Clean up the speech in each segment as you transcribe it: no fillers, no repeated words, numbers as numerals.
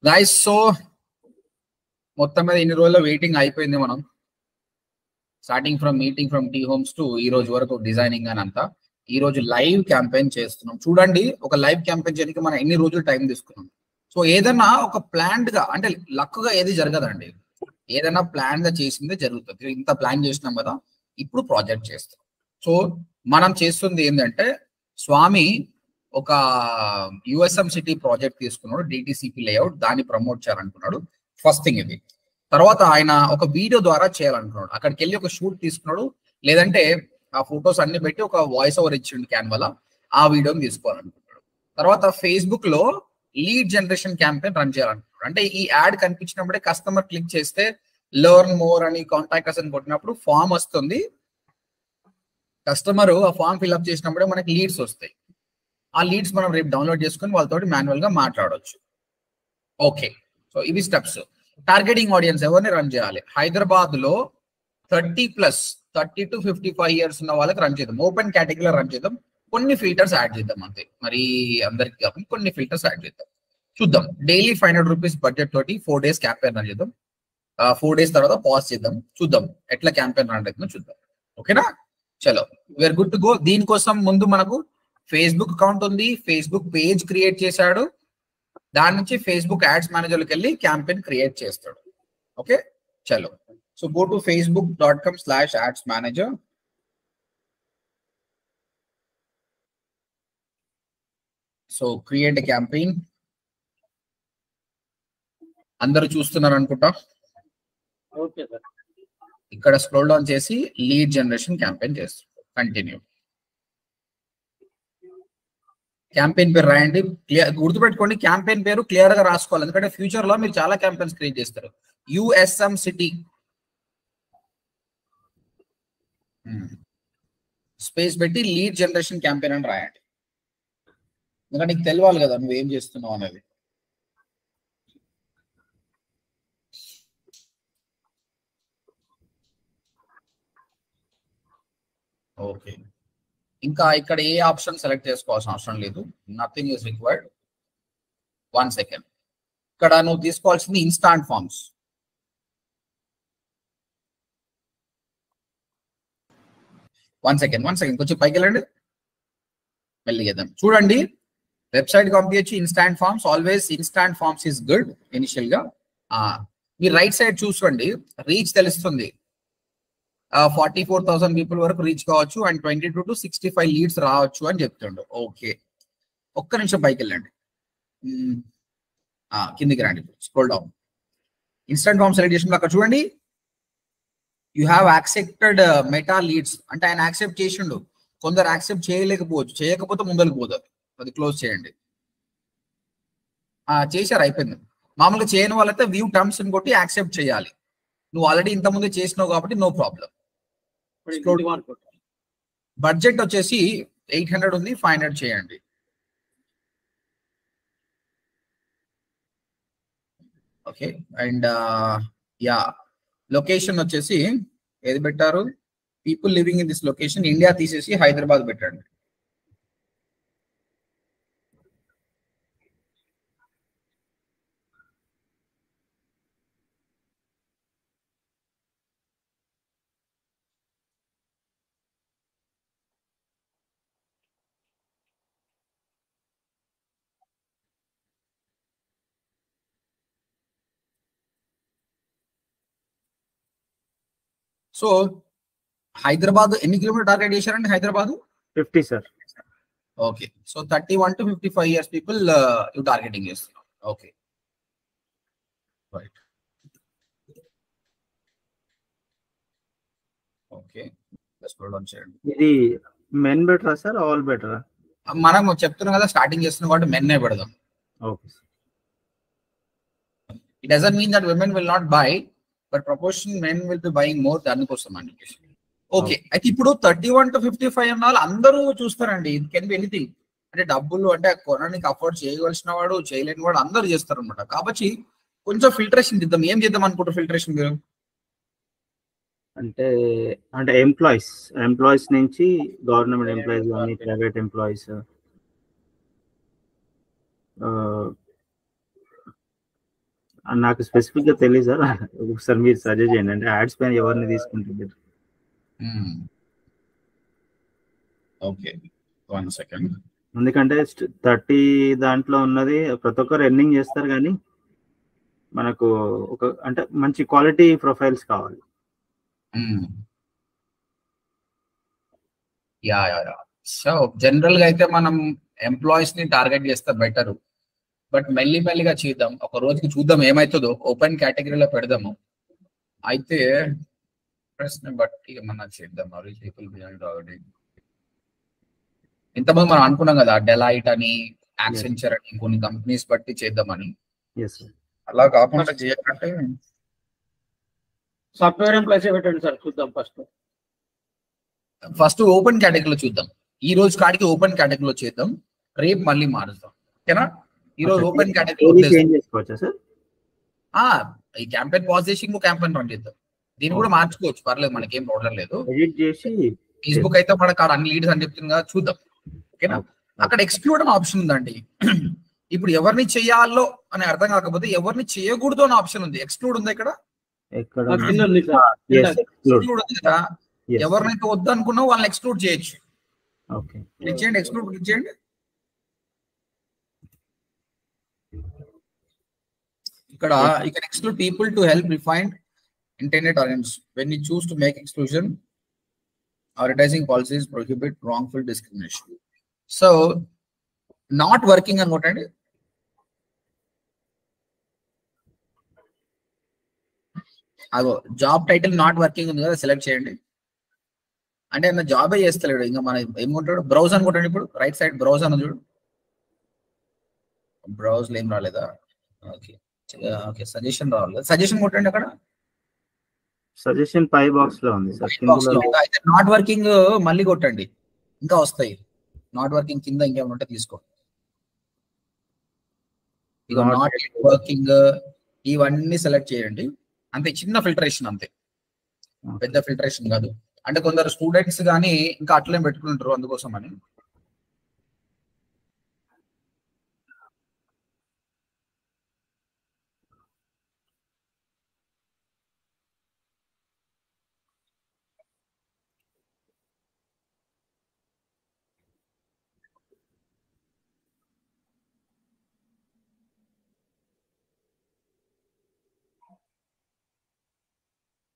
Guys, so మొత్తం మీద ఇన్ని రోజుల్లో వెయిటింగ్ అయిపోయింది. మనం starting from meeting from T homes to ఈ రోజు వరకు డిజైనింగ్ అని అంతా ఈ రోజు లైవ్ క్యాంపెయిన్ చేస్తున్నాం. చూడండి, ఒక లైవ్ క్యాంపెయిన్ చేయడానికి మనం ఎన్ని రోజులు టైం తీసుకున్నాం. సో ఏదైనా ఒక ప్లాన్డ్ గా అంటే లక్ గా ఏది జరగదండి. ఏదైనా ప్లాన్ గా చేసిందే జరుగుతుంది. ఇంత ప్లాన్ చేసినాం కదా, ఇప్పుడు ప్రాజెక్ట్ చేస్తాం. సో మనం చేస్తుంది ఏంటంటే, స్వామి ఒక యుఎస్ఎం సిటీ ప్రాజెక్ట్ తీసుకున్నాడు, డిటిసిపి లేఅవుట్, దాన్ని ప్రమోట్ చేయాలనుకున్నాడు. ఫస్ట్ థింగ్ ఇది. తర్వాత ఆయన ఒక వీడియో ద్వారా చేయాలనుకున్నాడు. అక్కడికి వెళ్ళి ఒక షూట్ తీసుకున్నాడు, లేదంటే ఆ ఫొటోస్ అన్ని పెట్టి ఒక వాయిస్ ఓవర్ ఇచ్చిండు క్యాన్వాలో, ఆ వీడియోని తీసుకోవాలనుకుంటున్నాడు. తర్వాత ఫేస్బుక్ లో లీడ్ జనరేషన్ క్యాంపెయిన్ రన్ చేయాలనుకుంటున్నాడు. అంటే ఈ యాడ్ కనిపించినప్పుడే కస్టమర్ క్లిక్ చేస్తే లెర్న్ మోర్ అని కాంటాక్ట్ అస్ అని కొట్టినప్పుడు ఫామ్ వస్తుంది. కస్టమర్ ఆ ఫామ్ ఫిల్అప్ చేసినప్పుడే మనకి లీడ్స్ వస్తాయి. ఆ లీడ్స్ మనం రేపు డౌన్లోడ్ చేసుకుని వాళ్ళతో మాన్యువల్ గా మాట్లాడవచ్చు. ఓకే, సో ఇవి స్టెప్స్. టార్గెటింగ్ ఆడియన్స్ ఎవరిని రన్ చేయాలి? హైదరాబాద్ లో 30 to 55 years ఉన్న వాళ్ళకి రన్ చేద్దాం. ఓపెన్ కేటగిరీలో రన్ చేద్దాం. కొన్ని ఫిల్టర్స్ యాడ్ చేద్దాం అంతే, మరి అందరికి కాకుండా కొన్ని ఫిల్టర్స్ యాడ్ చేద్దాం. చూద్దాం. డైలీ 500 రూపీస్ బడ్జెట్ తోటి 4 days క్యాంపెయిన్ రన్ చేద్దాం. 4 days తర్వాత పాజ్ చేద్దాం. చూద్దాం ఎట్లా క్యాంపెయిన్ రన్ అవుతుందో చూద్దాం. ఓకేనా? చలో, వీఆర్ గుడ్ టు గో. దీనికోసం ముందు మనకు ఫేస్బుక్ అకౌంట్ ఉంది, ఫేస్బుక్ పేజ్ క్రియేట్ చేశాడు. దాని నుంచి ఫేస్బుక్ యాడ్స్ మేనేజర్కి వెళ్ళి క్యాంపెయిన్ క్రియేట్ చేస్తాడు. ఓకే, చలో. So go to facebook.com/ads manager. So create a campaign. అందరూ చూస్తున్నారు అనుకుంటా. Okay sir. ఇక్కడ స్క్రోల్ డౌన్ చేసి లీడ్ జనరేషన్ క్యాంపెయిన్ చేస్తాడు. కంటిన్యూ. క్యాంపెయిన్ పేరు రాయండి. గుర్తుపెట్టుకోండి, క్యాంపెయిన్ పేరు క్లియర్ గా రాసుకోవాలి, ఎందుకంటే ఫ్యూచర్ లో మీరు చాలా క్యాంపెయిన్స్ క్రియేట్ చేస్తారు. యుఎస్ఎం సిటీ స్పేస్ పెట్టి లీడ్ జనరేషన్ క్యాంపెయిన్ అని రాయండి, ఎందుకంటే నీకు తెలియాలి కదా నువ్వేం చేస్తున్నావు అనేది. ఓకే, ఇంకా ఇక్కడ ఏ ఆప్షన్ సెలెక్ట్ చేసుకోవాల్సిన అవసరం లేదు. Nothing is required. 1 second. ఇక్కడ నువ్వు తీసుకోవాల్సింది ఇన్స్టాంట్ ఫార్మ్స్. వన్ సెకండ్ కొంచెం పైకి వెళ్ళండి, వెళ్ళిద్దాం. చూడండి, వెబ్సైట్ పంపించచ్చు. Instant forms, always instant forms is good initial గా. మీరు రైట్ సైడ్ చూసుకోండి, రీచ్ తెలుస్తుంది. 44,000 పీపుల్ వరకు రీచ్ కావచ్చు అండ్ 22 to 65 లీడ్స్ రావచ్చు అని చెప్తుండు. ఓకే, ఒక్క నిమిషం పైకి వెళ్ళండి, కిందికి రండి, scroll down. Instant form select చేసినప్పుడు అక్కడ చూడండి, you have accepted Meta leads అంటే ఆయన యాక్సెప్ట్ చేసిండు. కొందరు యాక్సెప్ట్ చేయలేకపోవచ్చు, చేయకపోతే ముందరికి పోతుంది, అది క్లోజ్ చేయండి. చేశారు, అయిపోయింది. మామూలుగా చేయని వాళ్ళైతే వ్యూ టర్మ్స్ అని కొట్టి యాక్సెప్ట్ చేయాలి. నువ్వు ఆల్రెడీ ఇంతకుముందే చేసినావు కాబట్టి నో ప్రాబ్లం. బడ్జెట్ వచ్చేసి 800 ఉంది, 500 చేయండి. ఓకే, అండ్ యా లొకేషన్ వచ్చేసి ఏది పెట్టారు? People living in this location, India తీసేసి హైదరాబాద్ పెట్టండి. సో హైదరాబాద్ ఎన్ని కిలోమీటర్ టార్గెట్ చేశారండి? Hyderabad 50 sir. Okay, so 31 to 55 years people you targeting చేస్తున్నారు. Okay, right. Okay, scroll down చేయండి. ఇది మెన్ బెటరా సార్, ఆల్ బెటరా? మనం చెప్తున్నాం కదా, స్టార్టింగ్ చేస్తున్నాం కాబట్టి మెన్నే పెడదాం. Okay sir. It doesn't mean that women will not buy, but proportion men will be buying more. దానికోసం అండి. ఓకే, అయితే ఇప్పుడు 31 to 55 అన్న వాళ్ళు అందరూ చూస్తారండి. It can be anything. అంటే డబ్బులు అంటే కొనడానికి అఫోర్డ్ చేయవలసిన వాడు, చేయలేని వాడు అందరూ చేస్తారు అనమాట. కాబట్టి కొంచెం ఫిల్టరేషన్ ఇద్దాం. ఏం చేద్దాం అనుకుంటారు ఫిల్టరేషన్ మీరు? అంటే ఎంప్లాయీస్ నుంచి గవర్నమెంట్ ఎంప్లాయీస్ కానీ ప్రైవేట్ ఎంప్లాయీస్, నాకు స్పెసిఫిక్ గా తెలియదు సార్. ఒకసారి మీరు సజెస్ట్ చేయండి, అంటే యాడ్స్ పైన ఎవరిని తీసుకుంటుంది. Okay 1 second. ఎందుకంటే 30 దాంట్లో ఉన్నది ప్రతి ఒక్కరు ఎర్నింగ్ చేస్తారు, కానీ మనకు ఒక అంటే మంచి క్వాలిటీ ప్రొఫైల్స్ కావాలి. యా సో జనరల్ గా అయితే మనం ఎంప్లాయీస్ ని టార్గెట్ చేస్తే బెటర్, బట్ మెల్లిగా చేద్దాం. ఒక రోజుకి చూద్దాం ఏమవుతుందో, ఓపెన్ కేటగిరీలో పెడదాము. అయితే ప్రశ్న బట్టి ఏమన్నా చేద్దాం. ఇంతమంది మనం అనుకున్నాం కదా, డెలైట్ అని, యాక్సెంచర్ అని, కొన్ని కంపెనీస్ బట్టి చేద్దామని. అలా కాకుండా చేయాలంటే సాఫ్ట్వేర్ ఎంప్లాయీస్ పెట్టండి సార్, చూద్దాం. ఫస్ట్ ఓపెన్ కేటగిరీలో చూద్దాం. ఈ రోజు కాడికి ఓపెన్ కేటగిరీలో చేద్దాం, రేపు మళ్ళీ మారుస్తాం. ఓకేనా? ఈ రోజు ఓపెన్ కేటగిరీ ఈ క్యాంపెయిన్ పాజ్ చేసి ఇంకో క్యాంపెయిన్ రన్ చేద్దాం. దీన్ని కూడా మార్చుకోవచ్చు, పర్లేదు, మనకేం ప్రాబ్లం లేదు. ఫేస్బుక్ అయితే మనకు అన్ని లీడ్స్ అని చెప్తుంది కదా, చూద్దాం. ఓకేనా? అక్కడ ఎక్స్క్లూడ్ అని ఆప్షన్ ఉందండి. ఇప్పుడు ఎవరిని చేయాలో అని అర్థం కాకపోతే ఎవరిని చేయకూడదు అని ఆప్షన్ ఉంది. ఎక్స్క్లూడ్ ఉంది ఇక్కడ, ఎక్స్క్లూడ్ ఉంది కదా. ఎవరినైతే వద్దు అనుకున్నా వాళ్ళని ఎక్స్క్లూడ్ చేయొచ్చు. క్లిక్ చేయండి, ఎక్స్క్లూడ్ క్లిక్ చేయండి. ఇక్కడ you can exclude people to help refine intended audience. When you choose to make exclusion, advertising policies prohibit wrongful discrimination. So not working అని కొట్టండి. అదో జాబ్ టైటిల్ నాట్ వర్కింగ్ ఉంది కదా, select చేయండి. అంటే అన్న జాబే చేస్తలేడు, ఇంకా మనం ఏముంటాడు. బ్రౌజ్ అని కొట్టండి. ఇప్పుడు రైట్ సైడ్ బ్రౌజ్ అని చూడు. బ్రౌజ్ ఏం రాలేదా? ఓకే ఓకే, సజెషన్ రావాలి. సజెషన్ కొట్టండి. అక్కడ సజెషన్ పై బాక్స్ లో ఉంది సార్. అయితే నాట్ వర్కింగ్ మళ్ళీ కొట్టండి, ఇంకా వస్తాయి. నాట్ వర్కింగ్ కింద ఇంకేమైనా ఉంటే తీసుకోండి. ఇక నాట్ వర్కింగ్ ఇవన్నీ సెలెక్ట్ చేయండి. అంతే, చిన్న ఫిల్టరేషన్, అంతే, పెద్ద ఫిల్టరేషన్ కాదు. అంటే కొందరు స్టూడెంట్స్ కానీ ఇంకా అట్లే పెట్టుకుంటారు, అందుకోసం అని.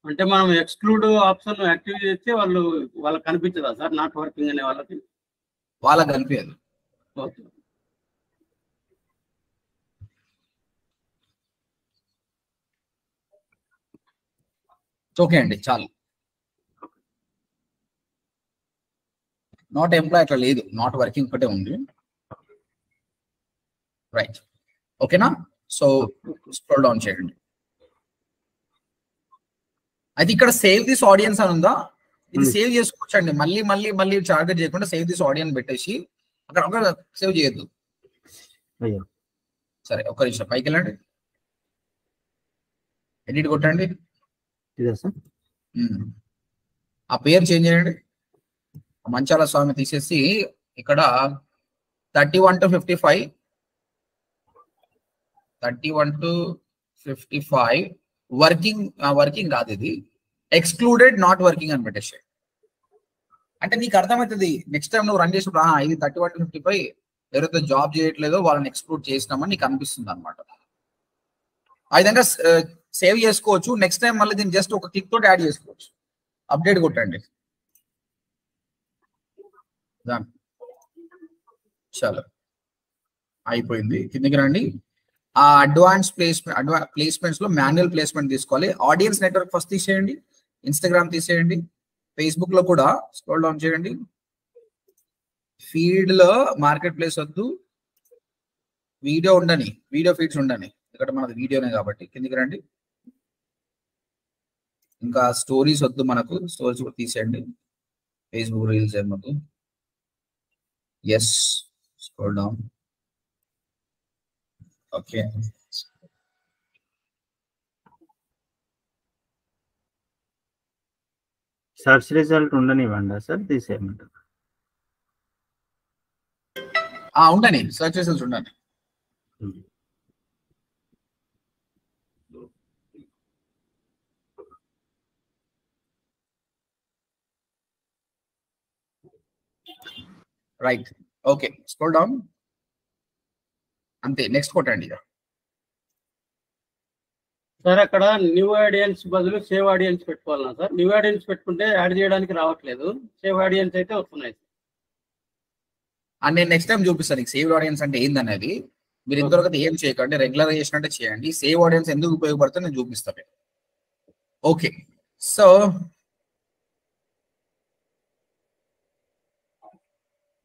అంటే మనం ఎక్స్క్లూడ్ ఆప్షన్ యాక్టివ్ చేస్తే వాళ్ళకి కనిపించదా సార్? నాట్ వర్కింగ్ అనే వాళ్ళకి కనిపించదు. ఓకే అండి, చాలు. నాట్ ఎంప్లాయ్ అట్లా లేదు, నాట్ వర్కింగ్ ఒకటే ఉంది. రైట్, ఓకేనా? సో స్క్రోల్ డౌన్ చేయండి. అయితే ఇక్కడ సేవ్ దిస్ ఆడియన్స్ అని ఉందా, ఇది సేవ్ చేసుకోవచ్చండి. మళ్ళీ టార్గెట్ చేయకుండా సేవ్ దిస్ ఆడియన్స్ పెట్టేసి అక్కడ సేవ్ చేయొద్దు. సరే, ఒక్క నిమిషం పైకి వెళ్ళండి, ఎడిట్ కొట్టండి. ఆ పేరు చేంజ్ చేయండి. మంచాల స్వామి తీసేసి ఇక్కడ 31 to 55 వర్కింగ్ కాదు, ఇది ఎక్స్క్లూడెడ్ నాట్ వర్కింగ్ అని పెట్టేసి. అంటే నీకు అర్థమవుతుంది నెక్స్ట్ టైం నువ్వు రన్ చేసినప్పుడు ఇది 31 to 55 ఎవరైతే జాబ్ చేయట్లేదో వాళ్ళని ఎక్స్క్లూడ్ చేసినామని నీకు అనిపిస్తుంది అనమాట. ఆ విధంగా సేవ్ చేసుకోవచ్చు. నెక్స్ట్ టైం మళ్ళీ దీన్ని జస్ట్ ఒక క్లిక్ తోటి యాడ్ చేసుకోవచ్చు. అప్డేట్ కొట్టండి, చాలా అయిపోయింది. కిందకి రండి. ఆ అడ్వాన్స్ ప్లేస్మెంట్స్ లో మాన్యువల్ ప్లేస్మెంట్ తీసుకోవాలి. ఆడియన్స్ నెట్వర్క్ ఫస్ట్ తీసేయండి, ఇన్స్టాగ్రామ్ తీసేయండి, ఫేస్బుక్ లో కూడా స్క్రోల్ డౌన్ చేయండి. ఫీడ్ లో మార్కెట్ ప్లేస్ వద్దు, వీడియో ఉండని, వీడియో ఫీడ్స్ ఉండని, ఇక్కడ మనది వీడియోనే కాబట్టి కిందికి రండి. ఇంకా స్టోరీస్ వద్దు, మనకు స్టోరీస్ కూడా తీసేయండి. ఫేస్బుక్ రీల్స్ ఏమొద్దు. Yes, scroll down. Okay, search result ఉండనివ్వండి సార్, తీసేయమంటారు. ఉండని, సర్చ్ రిజల్ట్స్ ఉండని. రైట్. Okay, scroll down. అంతే, నెక్స్ట్ కొట్టండి. సార్ అక్కడ న్యూ ఆడియన్స్ బదులు సేవ్ ఆడియన్స్ పెట్టుకోవాలన్నా సార్? న్యూ ఆడియన్స్ పెట్టుకుంటే యాడ్ చేయడానికి రావట్లేదు, సేవ్ ఆడియన్స్ అయితే వస్తున్నాయి. నేను నెక్స్ట్ టైం చూపిస్తాను నీకు సేవ్ ఆడియన్స్ అంటే ఏందనేది. మీరు ఇంతవరకు ఏం చేయకండి, రెగ్యులర్ చేసినట్టే చేయండి. సేవ్ ఆడియన్స్ ఎందుకు ఉపయోగపడుతుందో నేను చూపిస్తాను. Okay, so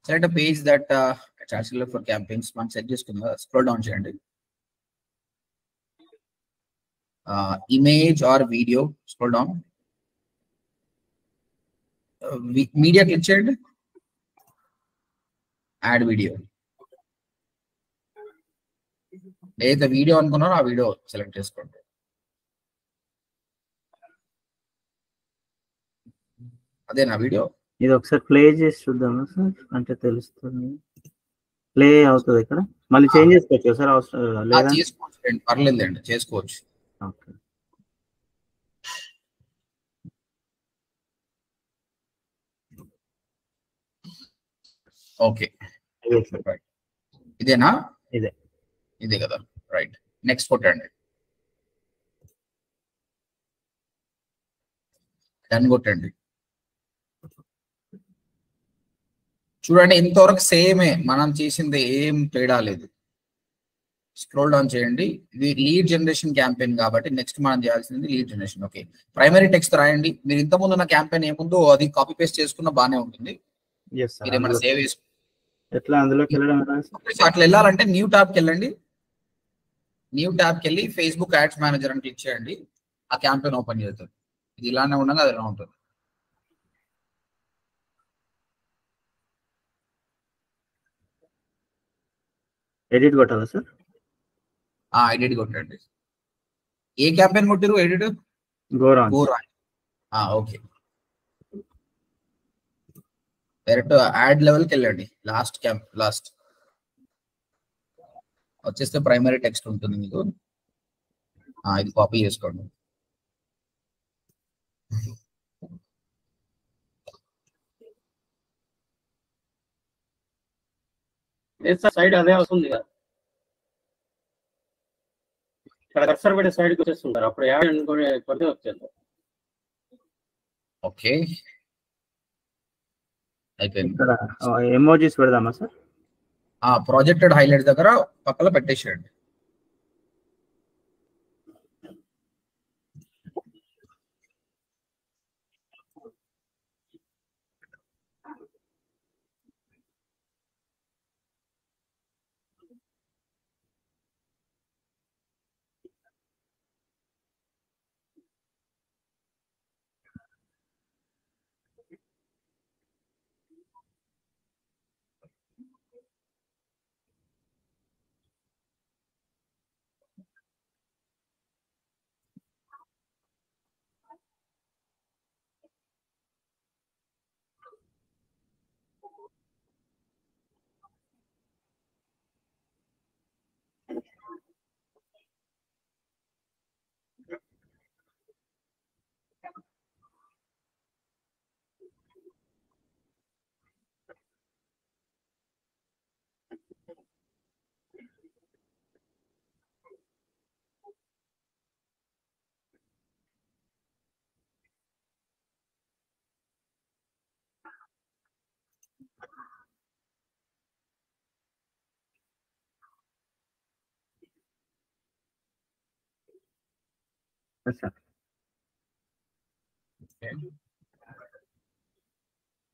select a page that actually for campaigns మనం సెట్ చేసుకుందాం. స్క్రోల్ డౌన్ చేయండి. Image or video, scroll down. Media click చేయండి, యాడ్ వీడియో. ఏదైతే వీడియో అనుకున్నారో ఆ వీడియో సెలెక్ట్ చేసుకోండి. అదేనా వీడియో? ఇది ఒకసారి ప్లే చేసి చూద్దామా సార్? అంటే తెలుస్తుంది. ప్లే అవుతుంది ఇక్కడ, మళ్ళీ చేంజ్ చేసుకోవచ్చు సార్? అవసరం లేదా? చేసుకోవచ్చు, పర్లేదండి, చేసుకోవచ్చు. ఓకే. ఓకే, ఇదేనా? ఇదే కదా, రైట్. నెక్స్ట్ కొట్టండి, డన్ కొట్టండి. చూడండి, ఇంతవరకు సేమే, మనం చేసింది ఏం తేడా లేదు. స్క్రోల్ డౌన్ చేయండి. ఇది లీడ్ జనరేషన్ క్యాంపెయిన్ కాబట్టి నెక్స్ట్ మనం చేయాల్సింది lead generation. Okay, primary text రాయండి. మీరు ఇంతకుముందు ఉన్న క్యాంపెయిన్ ఏముందో అది కాపీ పేస్ట్ చేసుకున్న బాగానే ఉంటుంది. మీరేమైనా సేవ్ చేసుకో. ఎట్లా అందులోకి వెళ్ళడం? అట్లా వెళ్ళాలంటే న్యూ ట్యాబ్కి వెళ్ళండి. న్యూ ట్యాబ్కి వెళ్ళి ఫేస్బుక్ యాడ్స్ మేనేజర్ అని క్లిక్ చేయండి. ఆ క్యాంపెయిన్ ఓపెన్ చేస్తుంది. ఇది ఇలానే ఉండగా అది ఎలా ఉంటుంది. ఎడిట్ కొట్టాలా సార్? ఎడిట్ కొట్టండి. ఏ క్యాంపెయిన్ కొట్టిరు? ఎడిట్ గోరాన్. ఓకే, డైరెక్ట్ యాడ్ లెవెల్కి వెళ్ళండి. లాస్ట్ వచ్చేస్తే ప్రైమరీ టెక్స్ట్ ఉంటుంది మీకు. ఇది కాపీ చేసుకోండి. సైడ్ అదే వస్తుంది కదా, ఇక్కడ కర్సర్ పెట్టి సైడ్కి వచ్చేస్తుంటారు. అప్పుడు యాడ్ కొడితే వచ్చేది. ఓకే, అయిపోయింది. ఇక్కడ ఎమోజీస్ పెడదామా సార్? ప్రాజెక్టెడ్ హైలైట్ దగ్గర పక్కన పెట్టేసేయండి.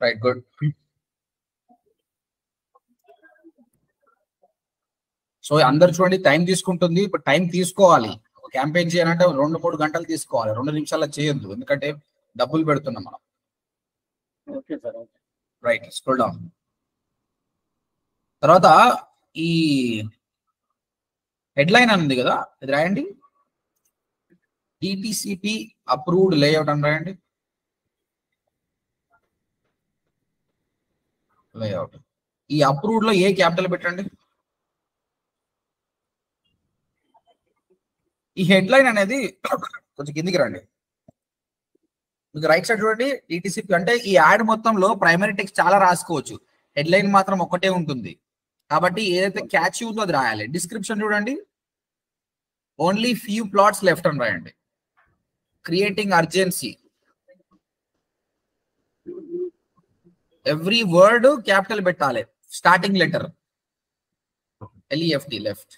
Right, good. సో అందరు చూడండి, టైం తీసుకుంటుంది. ఇప్పుడు టైం తీసుకోవాలి. ఒక క్యాంపెయిన్ చేయాలంటే 2-3 గంటలు తీసుకోవాలి. 2 నిమిషాల్లో చేయొద్దు, ఎందుకంటే డబ్బులు పెడుతున్నాం మనం. Okay sir. Right, scroll down. తర్వాత ఈ హెడ్లైన్ ఉంది కదా, ఇది రాయండి. DTCP అప్రూవ్డ్ లేఅవుట్ అని రాయండి. లేఅవుట్. ఈ అప్రూవ్డ్ లో ఏ క్యాపిటల్ పెట్టండి. ఈ హెడ్లైన్ అనేది కొంచెం కిందికి రండి. మీకు రైట్ సైడ్ చూడండి, DTCP అంటే ఈ యాడ్ మొత్తంలో ప్రైమరీ టెక్స్ట్ చాలా రాసుకోవచ్చు. హెడ్లైన్ మాత్రం ఒకటే ఉంటుంది. కాబట్టి ఏదైతే క్యాచ్ ఉందో అది రాయాలి. డిస్క్రిప్షన్ చూడండి, ఓన్లీ ఫ్యూ ప్లాట్స్ లెఫ్ట్ అని రాయండి. Creating urgency, every word capital పెట్టాలి. Starting letter LEFT left.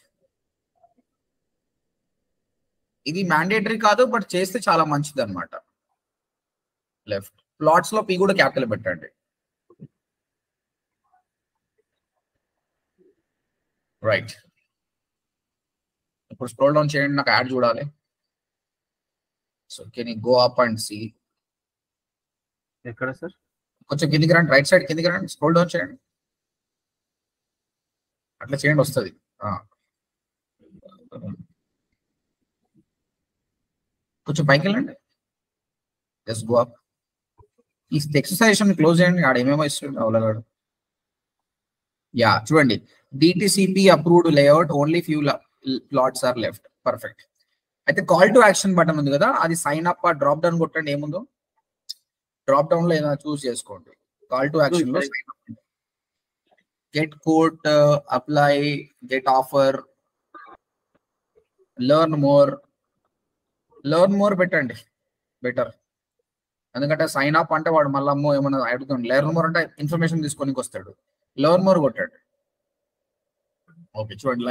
ఇది మ్యాండేటరీ కాదు, బట్ చేస్తే చాలా మంచిది అనమాట. లెఫ్ట్. ప్లాట్స్ లో P కూడా క్యాపిటల్ పెట్టండి. రైట్. ఇప్పుడు స్క్రోల్ డౌన్ చేయండి, నాకు యాడ్ చూడాలి. So can you go up and see. ఎక్కడ సార్? కొంచెం కిందికి రండి, రైట్ సైడ్ కిందికి రండి, స్క్రోల్ డౌన్ చేయండి. అట్లా చేయండి, వస్తుంది. కొంచెం పైకి వెళ్ళండి. Just go up. ఈ ఎక్సర్సైజ్ క్లోజ్ చేయండి. ఆడ ఏమేమో ఇస్తుంది అవలగాడు. యా చూడండి, DTCP approved layout, only few plots are left. Perfect. అయితే కాల్ టు యాక్షన్ బటన్ ఉంది కదా, అది సైన్ అప్ డ్రాప్ డౌన్ కొట్టండి. ఏముందో డ్రాప్ డౌన్ లో ఏదైనా చూస్ చేసుకోండి. కాల్ టు యాక్షన్ లో get quote, apply, get offer, learn more పెట్టండి. బెటర్. ఎందుకంటే సైన్ అప్ అంటే వాడు మళ్ళీ అమ్మో ఏమన్నా అడుగుతాడు. లెర్న్ మోర్ అంటే ఇన్ఫర్మేషన్ తీసుకోనికి వస్తాడు. లెర్న్ మోర్ కొట్టాడు. ఓకే చూడండి,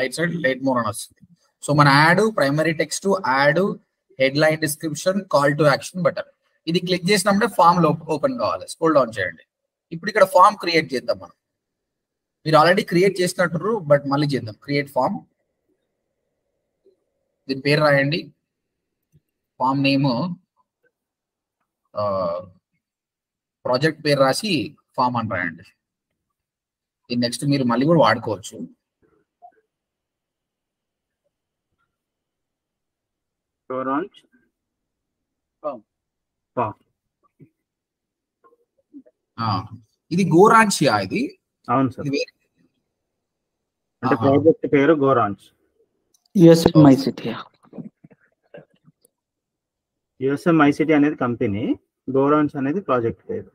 లైట్ మోర్ అని వస్తుంది. సో మన add, primary text, add, headline, description, call to action button. ఇది క్లిక్ చేసినప్పుడే ఫామ్ ఓపెన్ కావాలి. స్క్రోల్ డౌన్ చేయండి. ఇప్పుడు ఇక్కడ ఫామ్ క్రియేట్ చేద్దాం మనం. మీరు ఆల్రెడీ క్రియేట్ చేసినట్టు, బట్ మళ్ళీ చేద్దాం. Create form. దీని పేరు రాయండి. ఫామ్ నేమ్, ప్రాజెక్ట్ పేరు రాసి ఫామ్ అని రాయండి. ఇది నెక్స్ట్ మీరు మళ్ళీ కూడా వాడుకోవచ్చు. ఇది గోరాంచియా? ఇది అవును సార్. అంటే ప్రాజెక్ట్ పేరు గోరాంచ్. USM ICT. USM ICT అనేది కంపెనీ, గోరాంచ్ అనేది ప్రాజెక్ట్ పేరు.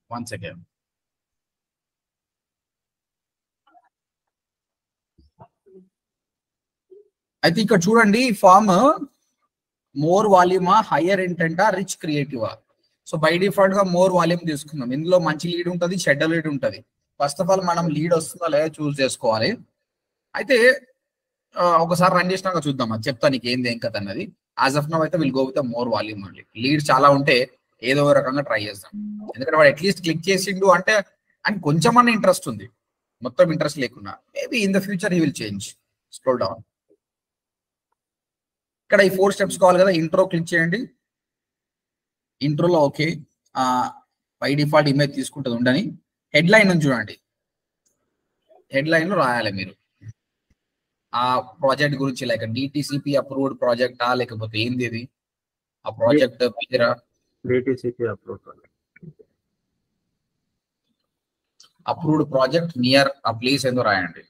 One second. అయితే ఇక్కడ చూడండి, ఫామ్ మోర్ వాల్యూమా, హయ్యర్ ఇంటెంటా, రిచ్ క్రియేటివా? సో బై డిఫాల్ట్ గా మోర్ వాల్యూమ్ తీసుకుందాం. ఇందులో మంచి లీడ్ ఉంటుంది, చెడ్డ లీడ్ ఉంటుంది. ఫస్ట్ ఆఫ్ ఆల్ మనం లీడ్ వస్తుందా లేదా చూస్ చేసుకోవాలి. అయితే ఒకసారి రన్ చేసినాక చూద్దాం, అది చెప్తా నీకు ఏంది ఏం కథ అన్నది. యాజ్ ఆఫ్ నౌ అయితే will go with more volume అండి. లీడ్ చాలా ఉంటే ఏదో ఒక రకంగా ట్రై చేద్దాం. ఎందుకంటే వాడు అట్లీస్ట్ క్లిక్ చేసిండు అంటే అని కొంచెం అన్న ఇంట్రెస్ట్ ఉంది, మొత్తం ఇంట్రెస్ట్ లేకున్నా. Maybe in the future he will change. Scroll down. ఇక్కడ ఈ 4 స్టెప్స్ కావాలి కదా. ఇంట్రో క్లిక్ చేయండి. ఇంట్రోలో ఓకే, బై డిఫాల్ట్ ఇమేజ్ తీసుకుంటుంది ఉండని. హెడ్లైన్ నుంచి చూడండి, హెడ్లైన్ లో రాయాలి మీరు ఆ ప్రాజెక్ట్ గురించి. లైక్ DTCP అప్రూవ్డ్ ప్రాజెక్టా లేకపోతే ఏంది ఇది, ఆ ప్రాజెక్ట్ పేరా? DTCP అప్రూవ్డ్ ప్రాజెక్ట్ నియర్ ఆ ప్లేస్ ఏందో రాయండి.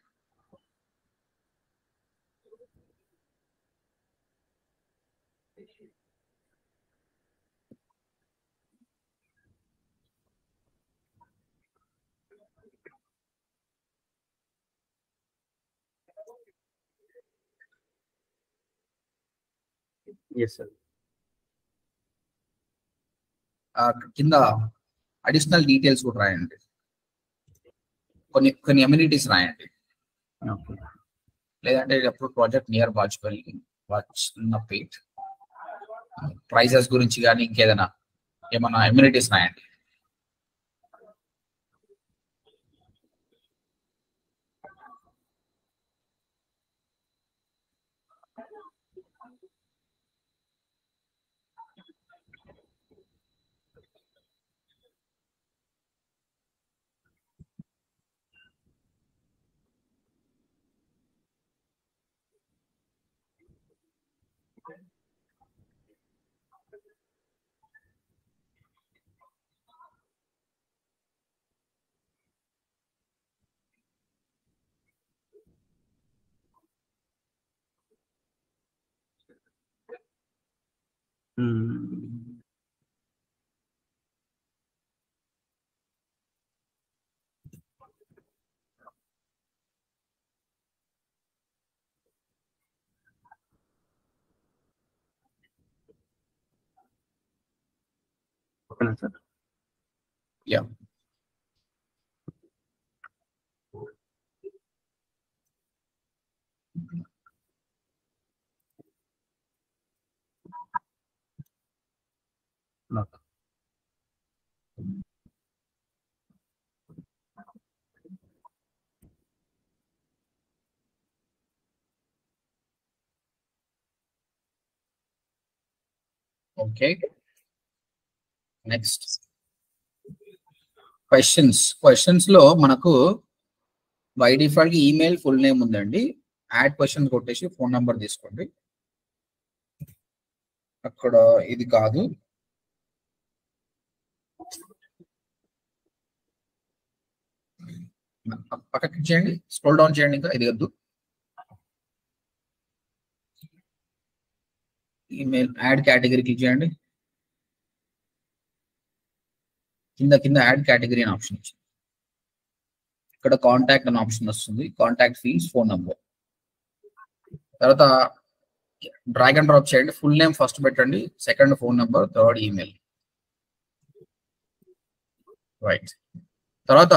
Yes sir. కింద అడిషనల్ డీటెయిల్స్ కూడా రాయండి. కొన్ని ఎమ్యూనిటీస్ రాయండి. లేదంటే అప్రూవ్డ్ ప్రాజెక్ట్ నియర్ వాచ్పేట్, ప్రైజెస్ గురించి కానీ ఇంకేదైనా ఏమన్నా ఎమ్యూనిటీస్ రాయండి. ఓకేనా sir? Yeah. Okay, next questions లో మనకు by default email full name ఉందండి. యాడ్ క్వశ్చన్ కొట్టేసి ఫోన్ నంబర్ తీసుకోండి. అక్కడ ఇది కాదు, పక్కకి చేయండి, స్క్రోల్ డౌన్ చేయండి, ఇంకా ఇది వద్దు. ఈమెయిల్ యాడ్ కేటగిరీ క్లిక్ చేయండి. కింద యాడ్ కేటగిరీ అని ఆప్షన్ వచ్చింది. ఇక్కడ కాంటాక్ట్ అనే ఆప్షన్ వస్తుంది. కాంటాక్ట్ ఫీల్డ్స్, ఫోన్ నంబర్, తర్వాత డ్రాగ్ అండ్ డ్రాప్ చేయండి. ఫుల్ నేమ్ ఫస్ట్ పెట్టండి, second phone number, third email. Right. తర్వాత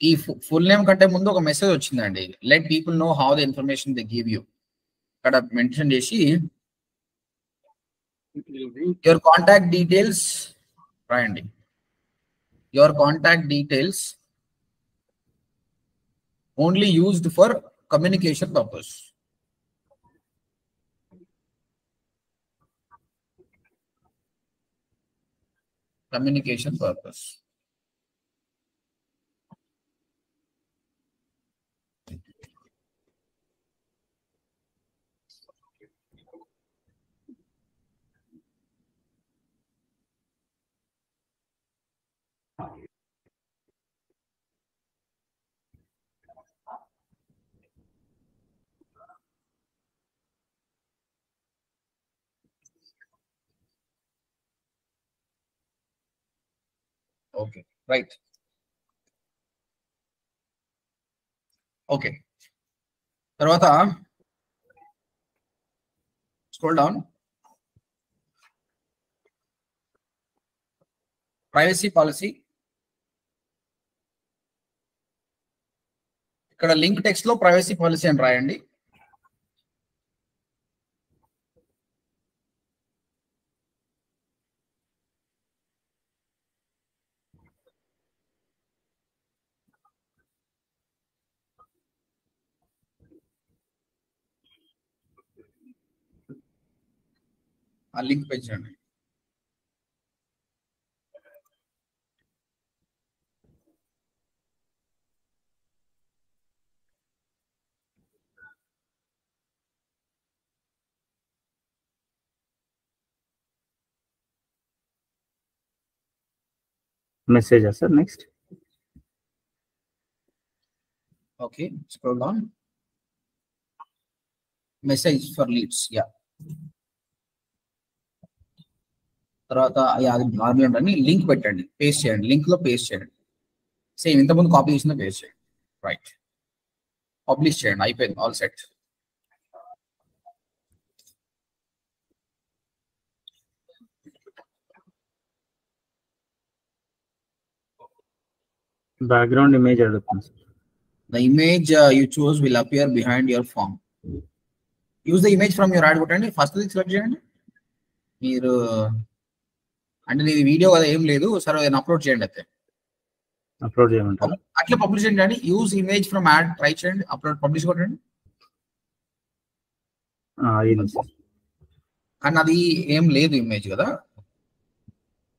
ఈ ఫుల్ నేమ్ కంటే ముందు ఒక మెసేజ్ వచ్చిందండి, let people know how the information they give you. ఇక్కడ మెన్షన్ చేసి యువర్ కాంటాక్ట్ డీటెయిల్స్ రాయండి. Your contact details only used for communication purpose. Communication purpose. Okay, right. Okay, తర్వాత స్క్రోల్ డౌన్. Privacy policy. ఇక్కడ link text లో privacy policy అని రాయండి. ఆ link పెంచండి. మెసేజా sir? Next. Okay, scroll down. Message for leads. Yeah. తర్వాత అది నార్మల్ అని లింక్ పెట్టండి, పేస్ట్ చేయండి. లింక్ లో పేస్ట్ చేయండి. సేమ్ ఇంతకుముందు కాపీ చేసిన పేస్ట్ చేయండి. రైట్, పబ్లిష్ చేయండి. అయిపోయింది, ఆల్ సెట్. బ్యాక్గ్రౌండ్ ఇమేజ్ అడుగుతుంది sir. The image you choose will appear behind your form. Use the image from your ad కొట్టండి. ఫస్ట్ సెలెక్ట్ చేయండి. మీరు అంటే ఇది వీడియో కదా, ఏం లేదు, సరే అప్లోడ్ చేయండి. అయితే అప్లోడ్ చేయమంటారు. అట్లా పబ్లిష్ చేయండి. Use image from add try చేయండి. అప్లోడ్, పబ్లిష్ కొట్టండి. కానీ అది ఏం లేదు ఇమేజ్ కదా.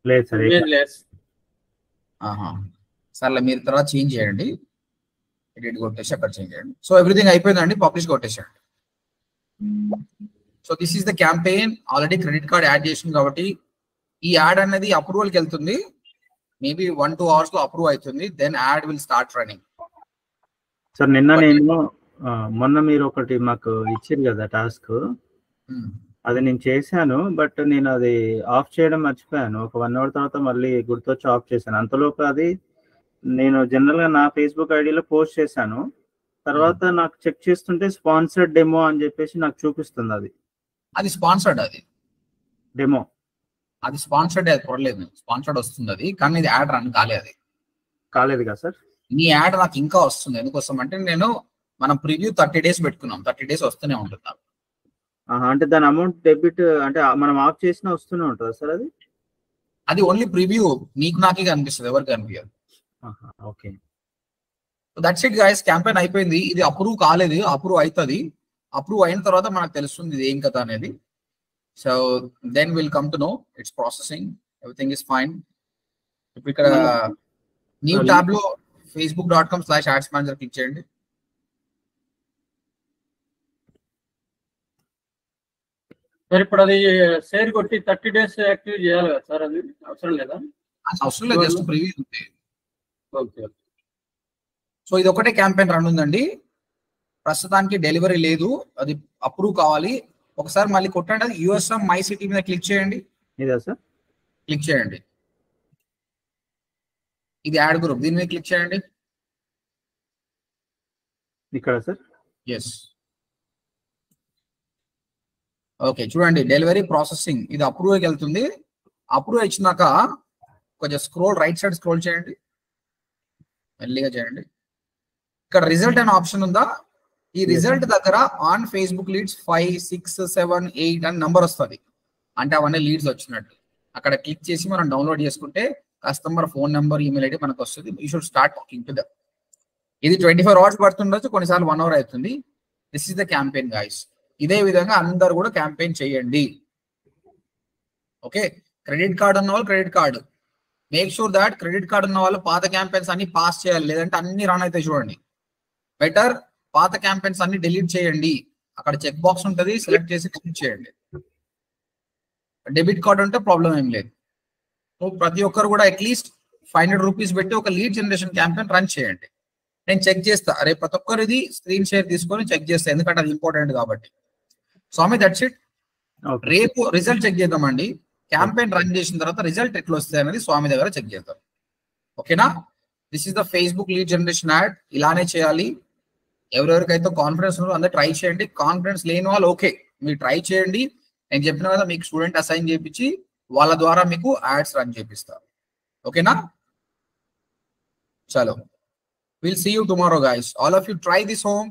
లేదు సార్. సర్లే, మీరు తర్వాత చేంజ్ చేయండి. ఎడిట్ కొట్టేసి అక్కడ చేంజ్ చేయండి. సో ఎవ్రీథింగ్ అయిపోయిందండి, పబ్లిష్ కొట్టేసాడు. So this is the campaign. Already credit card ad చేసింది కాబట్టి ఈ యాడ్ అనేది అప్రూవల్కి వెళ్తుంది. మేబీ 1-2 hours లో అప్రూవ్ అవుతుంది. Then ad will start running. Sir నిన్న నేను మొన్న మీరు ఒకటి మాకు ఇచ్చారు కదా టాస్క్, అది నేను చేశాను, బట్ నేను అది ఆఫ్ చేయడం మర్చిపోయాను. ఒక 1 అవర్ తర్వాత మళ్ళీ గుర్తొచ్చి ఆఫ్ చేశాను. అంతలోపు అది నేను జనరల్ గా నా ఫేస్బుక్ ఐడిలో పోస్ట్ చేశాను. తర్వాత నాకు చెక్ చేస్తుంటే స్పాన్సర్డ్ డెమో అని చెప్పేసి నాకు చూపిస్తుంది. అది స్పాన్సర్డ్, అది డెమో అది స్పాన్సర్డ్, అది పర్లేదు, స్పాన్సర్డ్ వస్తుంది అది, కానీ ఇది యాడ్ రన్ కాలేదు. కాలేదు కదా సార్? నీ యాడ్ నాకు ఇంకా వస్తుంది. ఎందుకోసం అంటే మనం ప్రివ్యూ 30 days పెట్టుకున్నాం, 30 days వస్తూనే ఉంటుంది నాకు. అంటే దాని అమౌంట్ డెబిట్ అంటే మనం ఆఫ్ చేసినా వస్తూనే ఉంటుందా సార్? అది ఓన్లీ ప్రివ్యూ, నీకు నాకే కనిపిస్తుంది, ఎవరికి కనిపించదు. Okay, that's it guys. Campaign అయిపోయింది. ఇది అప్రూవ్ కాలేదు, అప్రూవ్ అవుతుంది. అప్రూవ్ అయిన తర్వాత మనకు తెలుస్తుంది ఇది ఏం కథ అనేది. So then will come to know its processing, everything is fine. ఇప్పుడు ఇక్కడ న్యూ ట్యాబ్ లో facebook.com/adsmanager క్లిక్ చేయండి. సార్ ఇప్పుడు అది షేర్ కొట్టి 30 days యాక్టివ్ చేయాలి కదా సార్? అది అవసరం లేదా? అవసరం లేదు, జస్ట్ ప్రివ్యూ ఉంది. ఓకే. సో ఇది ఒకటే క్యాంపెయిన్ రన్ ఉందండి ప్రస్తుతానికి, డెలివరీ లేదు, అది అప్రూవ్ కావాలి. ఒకసారి మళ్ళీ కొట్టండి, అది USM మై సిటీ మీద క్లిక్ చేయండి. ఇదా సార్? క్లిక్ చేయండి, ఇది యాడ్ గ్రూప్, దీని మీద క్లిక్ చేయండి. ఇక్కడ సార్? ఎస్. ఓకే, చూడండి డెలివరీ ప్రాసెసింగ్, ఇది అప్రూవ్కి వెళ్తుంది. అప్రూవ్ ఇచ్చినాక కొంచెం రైట్ సైడ్ స్క్రోల్ చేయండి, మెల్లిగా చేయండి. ఇక్కడ రిజల్ట్ అనే ఆప్షన్ ఉందా? ఈ రిజల్ట్ దగ్గర ఆన్ ఫేస్బుక్ లీడ్స్ 5, 6, 7, 8 అని నంబర్ వస్తుంది, అంటే అవన్నీ లీడ్స్ వచ్చినట్టు. అక్కడ క్లిక్ చేసి మనం డౌన్లోడ్ చేసుకుంటే customer phone number, email ID మనకు వస్తుంది. You should start talking to them. ఇది 24 hours పడుతుండొచ్చు, కొన్నిసార్లు 1 hour అవుతుంది. This is the campaign guys. ఇదే విధంగా అందరు కూడా క్యాంపెయిన్ చేయండి. ఓకే, క్రెడిట్ కార్డ్ ఉన్న వాళ్ళు credit card, make sure that credit card ఉన్న వాళ్ళు పాత క్యాంపెయిన్స్ అన్ని పాస్ చేయాలి, లేదంటే అన్ని రన్ అయితే చూడండి. బెటర్ పాత క్యాంపెయిన్స్ అన్ని డిలీట్ చేయండి. అక్కడ చెక్ బాక్స్ ఉంటుంది, సెలెక్ట్ చేసి క్లిక్ చేయండి. డెబిట్ కార్డ్ ఉంటే ప్రాబ్లం ఏం లేదు. సో ప్రతి ఒక్కరు కూడా అట్లీస్ట్ 500 rupees పెట్టి ఒక లీడ్ జనరేషన్ క్యాంపెయిన్ రన్ చేయండి. నేను చెక్ చేస్తా, రేపు ప్రతి ఒక్కరిది స్క్రీన్ షేర్ తీసుకొని చెక్ చేస్తా, ఎందుకంటే అది ఇంపార్టెంట్ కాబట్టి. స్వామి దట్స్ ఇట్. రేపు రిజల్ట్ చెక్ చేద్దామండి. క్యాంపెయిన్ రన్ చేసిన తర్వాత రిజల్ట్ ఎట్లా వస్తాయి అనేది స్వామి దగ్గర చెక్ చేద్దాం. ఓకేనా? This is the Facebook lead generation add. ఇలానే చేయాలి. ఎవరెవరికైతే కాన్ఫిడెన్స్ ఉందో అందరూ ట్రై చేయండి. కాన్ఫిడెన్స్ లేని వాళ్ళు ఓకే, మీరు ట్రై చేయండి. నేను చెప్పిన కదా, మీకు స్టూడెంట్ అసైన్ చేయించి వాళ్ళ ద్వారా మీకు యాడ్స్ రన్ చేపిస్తారు. ఓకేనా? చలో, will see you tomorrow guys. All of you try this home.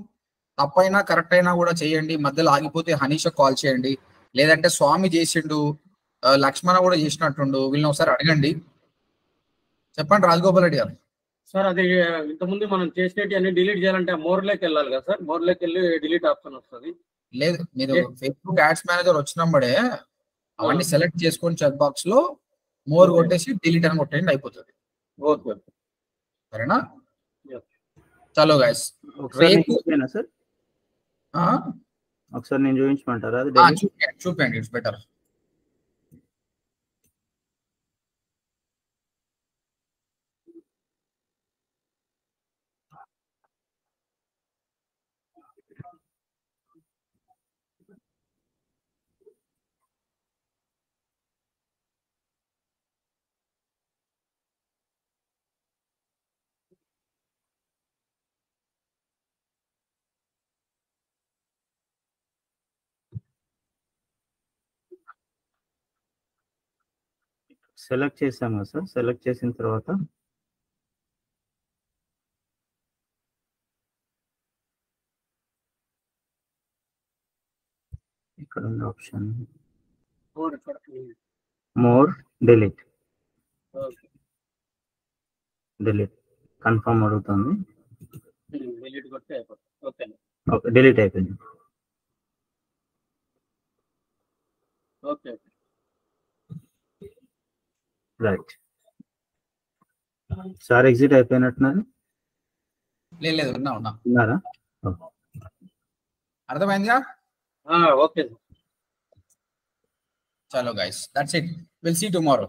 తప్పైనా కరెక్ట్ అయినా కూడా చేయండి. మధ్యలో ఆగిపోతే హనీషా కాల్ చేయండి, లేదంటే స్వామి చేసిండు, లక్ష్మణ కూడా చేసినట్టుండు, వీళ్ళని ఒకసారి అడగండి. చెప్పండి రాజగోపాల్ రెడ్డి గారు. సార్ అది ఇంతకుముందు మనం చేసేటి అన్ని డిలీట్ చేయాలంటే మోర్లోకి వెళ్ళాలి కదా సార్? మోర్లోకి వెళ్ళి డిలీట్ ఆప్షన్ వస్తుంది. లేదు, మీరు ఫేస్బుక్ యాడ్స్ మేనేజర్ వచ్చినప్పుడే అవన్నీ సెలెక్ట్ చేసుకొని చెక్ బాక్స్ లో మోర్ కొట్టేసి డిలీట్ అని కొట్టేయండి, అయిపోతుంది. ఓకే, సరేనా? చలో గైస్, సార్ ఒకసారి నేను చూపించమంటారా? చూపండి, ఇట్స్ బెటర్. సెలెక్ట్ చేసాం కదా సార్? సెలెక్ట్ చేసిన తర్వాత ఇక్కడ ఉంది option more, delete. Delete confirm అడుగుతుంది. ఓకే, డిలీట్ అయిపోయింది. Okay, right sir. ఎగ్జిట్ అయిపోయినట్టున్నారు. లేదు, ఉన్నారా? అర్థమైందిగా? ఓకే. చలో guys, that's it. Will see tomorrow.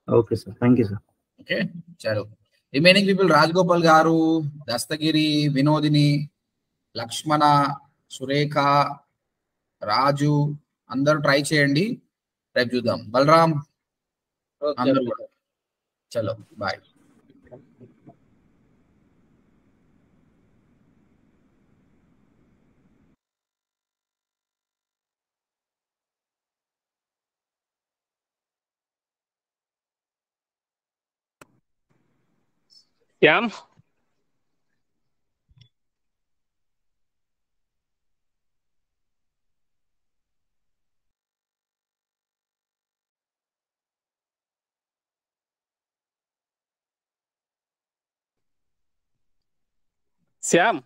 Okay sir, thank you sir. Okay, చలో. రిమైనింగ్ పీపుల్ రాజగోపాల్ గారు, దస్తగిరి, వినోదిని, లక్ష్మణ, సురేఖ, రాజు, అందరూ ట్రై చేయండి, రేపు చూద్దాం. బలరాం ఓకే అందరూ కూడా. చలో బాయ్. Yam. Syam.